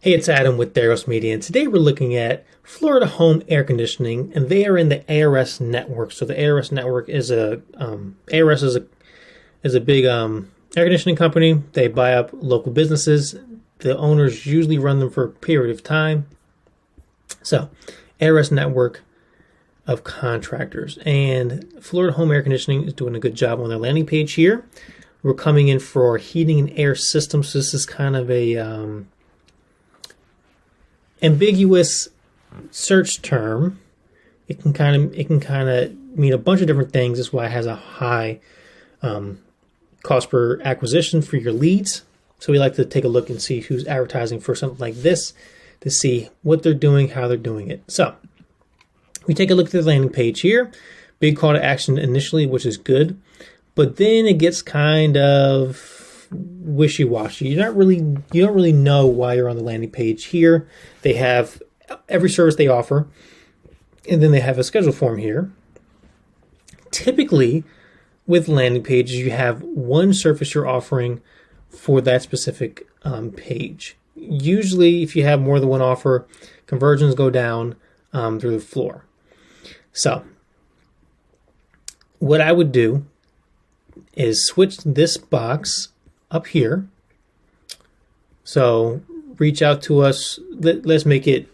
Hey, it's Adam with Daros Media, and today we're looking at Florida Home Air Conditioning, and they are in the ARS network. So the ARS network is a big air conditioning company. They buy up local businesses. The owners usually run them for a period of time. So ARS network of contractors, and Florida Home Air Conditioning is doing a good job on their landing page here. We're coming in for heating and air systems. So this is kind of a ambiguous search term. It can kind of mean a bunch of different things. That's why it has a high cost per acquisition for your leads. So we like to take a look and see who's advertising for something like this to see what they're doing, how they're doing it. So we take a look at the landing page here. Big call to action initially, which is good, but then it gets kind of wishy-washy. You don't really know why you're on the landing page here. They have every service they offer, and then they have a schedule form here. Typically, with landing pages, you have one service you're offering for that specific page. Usually, if you have more than one offer, conversions go down through the floor. So, what I would do is switch this box up here. So reach out to us. Let's make it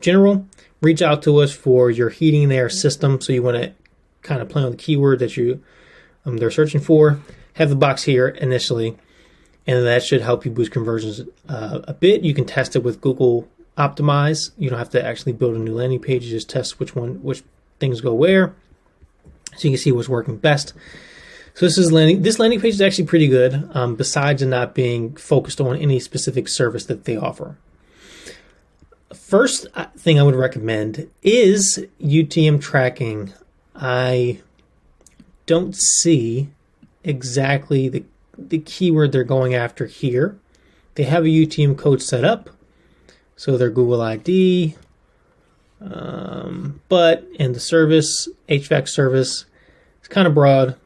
general. Reach out to us for your heating and air system. So you want to kind of play on the keyword that they're searching for. Have the box here initially, and that should help you boost conversions a bit. You can test it with Google Optimize. You don't have to actually build a new landing page. You just test which things go where, so you can see what's working best. So this landing page is actually pretty good, besides it not being focused on any specific service that they offer. First thing I would recommend is UTM tracking. I don't see exactly the keyword they're going after here. They have a UTM code set up, so their Google ID, but in the service, HVAC service, it's kind of broad.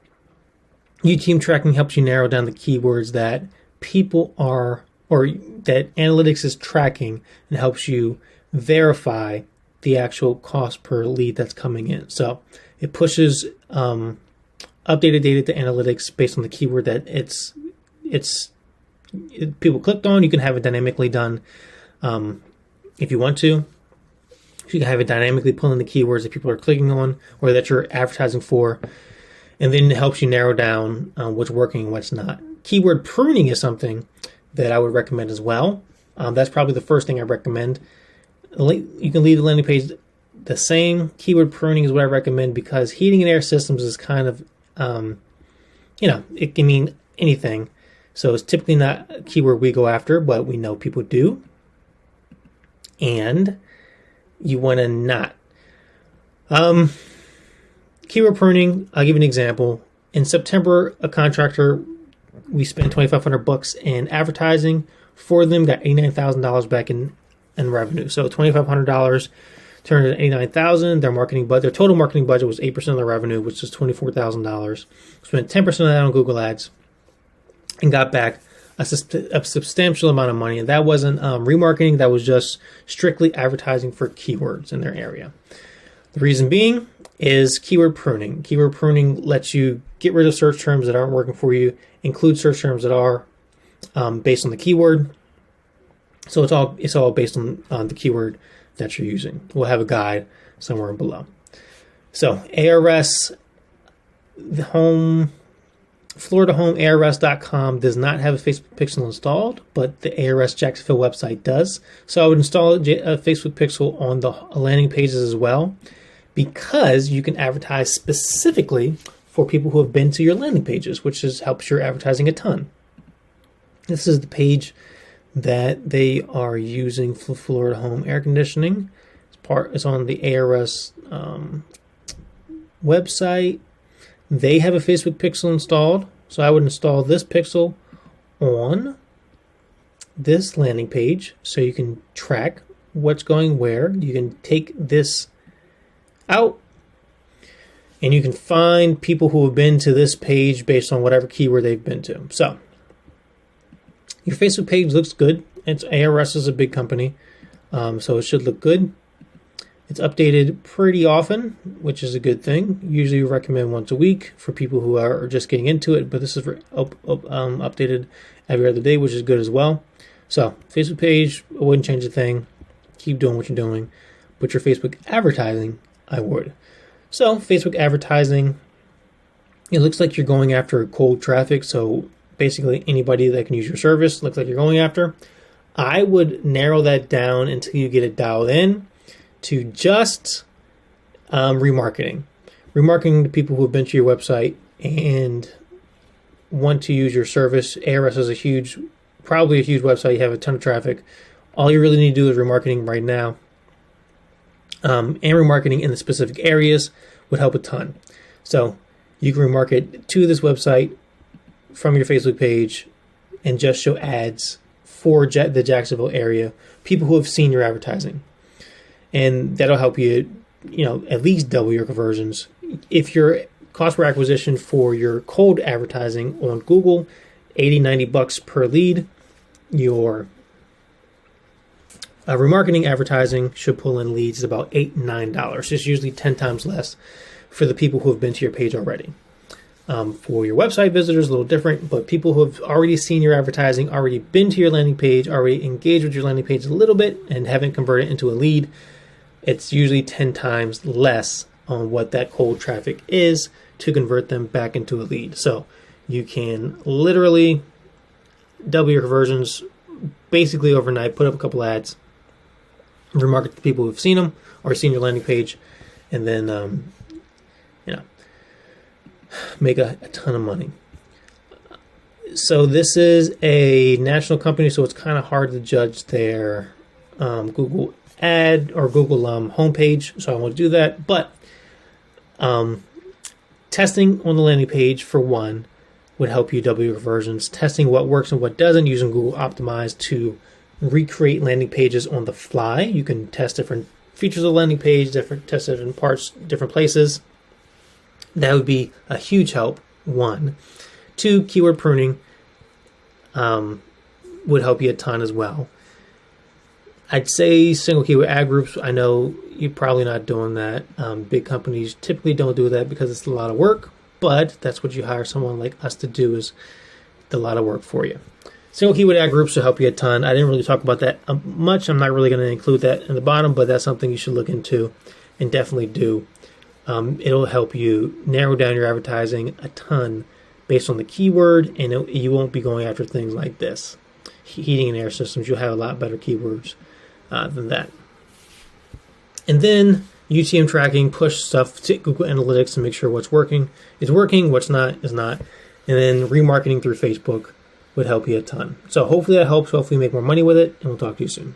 UTM tracking helps you narrow down the keywords that people are, or that analytics is tracking, and helps you verify the actual cost per lead that's coming in. So it pushes updated data to analytics based on the keyword that people clicked on. You can have it dynamically done if you want to. You can have it dynamically pull in the keywords that people are clicking on or that you're advertising for. And then it helps you narrow down what's working and what's not. Keyword pruning is something that I would recommend as well. That's probably the first thing I recommend. You can leave the landing page the same. Keyword pruning is what I recommend because heating and air systems is kind of, it can mean anything. So it's typically not a keyword we go after, but we know people do. And you want to not. Keyword pruning, I'll give you an example. In September, a contractor, we spent $2,500 in advertising for them, got $89,000 back in revenue. So $2,500 turned into $89,000. Their total marketing budget was 8% of the revenue, which is $24,000. Spent 10% of that on Google Ads and got back a substantial amount of money. And that wasn't remarketing, that was just strictly advertising for keywords in their area. The reason being is keyword pruning. Keyword pruning lets you get rid of search terms that aren't working for you, include search terms that are based on the keyword. So it's all based on the keyword that you're using. We'll have a guide somewhere below. So ARS, FloridaHomeARS.com does not have a Facebook pixel installed, but the ARS Jacksonville website does. So I would install a Facebook pixel on the landing pages as well, because you can advertise specifically for people who have been to your landing pages, which helps your advertising a ton. This is the page that they are using for Florida Home Air Conditioning. It's on the ARS website. They have a Facebook pixel installed, so I would install this pixel on this landing page so you can track what's going where. You can take this out and you can find people who have been to this page based on whatever keyword they've been to. So Your Facebook page looks good. It's ARS is a big company, so it should look good. It's updated pretty often, which is a good thing. Usually we recommend once a week for people who are just getting into it, but this is updated every other day, which is good as well. So Facebook page, I wouldn't change a thing. Keep doing what you're doing. But your Facebook advertising, I would. So Facebook advertising, it looks like you're going after cold traffic. So basically anybody that can use your service looks like you're going after. I would narrow that down until you get it dialed in to just remarketing. Remarketing to people who have been to your website and want to use your service. ARS is probably a huge website. You have a ton of traffic. All you really need to do is remarketing right now. And remarketing in the specific areas would help a ton. So you can remarket to this website from your Facebook page and just show ads for the Jacksonville area, people who have seen your advertising. And that'll help you, at least double your conversions. If your cost per acquisition for your cold advertising on Google, $80-$90 per lead, your remarketing advertising should pull in leads about $8-9. It's usually 10 times less for the people who have been to your page already. For your website visitors, a little different, but people who have already seen your advertising, already been to your landing page, already engaged with your landing page a little bit, and haven't converted into a lead, it's usually 10 times less on what that cold traffic is to convert them back into a lead. So you can literally double your conversions basically overnight, put up a couple ads, remarket to people who've seen them or seen your landing page, and then, make a ton of money. So this is a national company, so it's kind of hard to judge their Google ad or Google homepage, so I won't do that. But testing on the landing page, for one, would help you double your conversions. Testing what works and what doesn't using Google Optimize to recreate landing pages on the fly. You can test different features of the landing page, test different parts, different places. That would be a huge help, one. Two, keyword pruning would help you a ton as well. I'd say single keyword ad groups. I know you're probably not doing that. Big companies typically don't do that because it's a lot of work, but that's what you hire someone like us to do, is a lot of work for you. Single keyword ad groups will help you a ton. I didn't really talk about that much. I'm not really going to include that in the bottom, but that's something you should look into and definitely do. It'll help you narrow down your advertising a ton based on the keyword, and you won't be going after things like this. Heating and air systems, you'll have a lot better keywords than that. And then UTM tracking, push stuff to Google Analytics to make sure what's working is working, what's not is not. And then remarketing through Facebook would help you a ton. So hopefully that helps. Hopefully you make more money with it, and we'll talk to you soon.